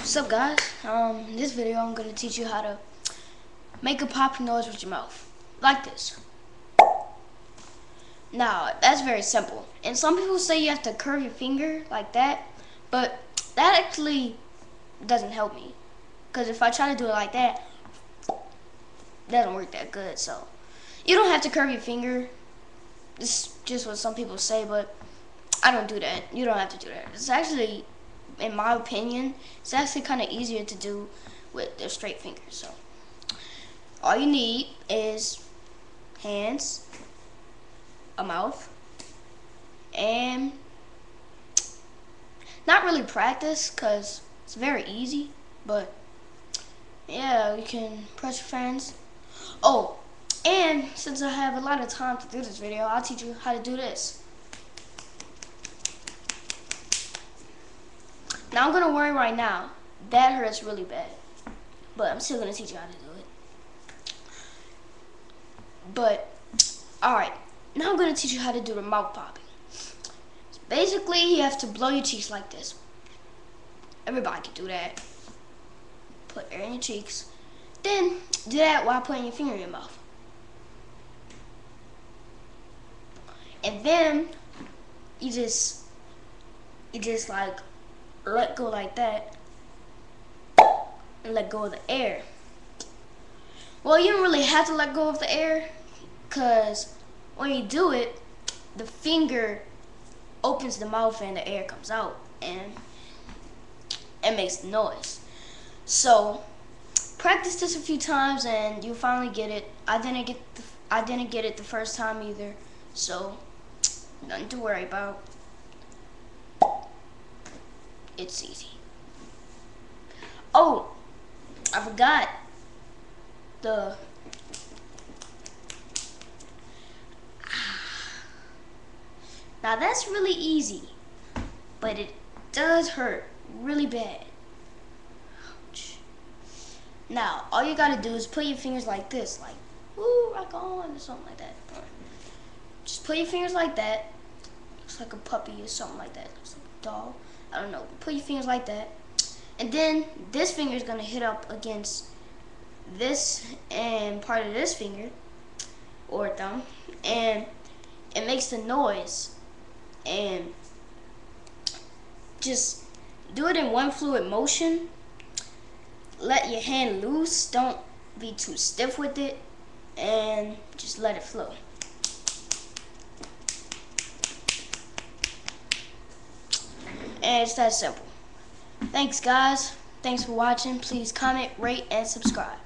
What's up, guys? In this video I'm going to teach you how to make a popping noise with your mouth, like this. Now, that's very simple. And some people say you have to curve your finger like that, but that actually doesn't help me. Because if I try to do it like that, it doesn't work that good. So, you don't have to curve your finger. This is just what some people say, but I don't do that. You don't have to do that. It's actually, in my opinion, it's actually kind of easier to do with the straight fingers. So all you need is hands, a mouth, and not really practice because it's very easy, but yeah, you can press your friends. Oh, and since I have a lot of time to do this video, I'll teach you how to do this. Now I'm gonna worry right now. That hurts really bad, but I'm still gonna teach you how to do it. But all right, now I'm gonna teach you how to do the mouth popping. So basically, you have to blow your cheeks like this. Everybody can do that. Put air in your cheeks. Then do that while putting your finger in your mouth. And then you just like let go like that and let go of the air. Well, you don't really have to let go of the air, because when you do it, the finger opens the mouth and the air comes out and it makes the noise. So practice this a few times and you'll finally get it. I didn't get it the first time either, so nothing to worry about. It's easy. Oh, I forgot now that's really easy, but it does hurt really bad. Ouch. Now, all you gotta do is put your fingers like this, like, woo, rock on, or something like that. Just put your fingers like that. Looks like a puppy or something like that. Looks like a dog. I don't know. Put your fingers like that. And then this finger is going to hit up against this and part of this finger or thumb. And it makes the noise. And just do it in one fluid motion. Let your hand loose. Don't be too stiff with it. And just let it flow. And it's that simple. Thanks, guys. Thanks for watching. Please comment, rate, and subscribe.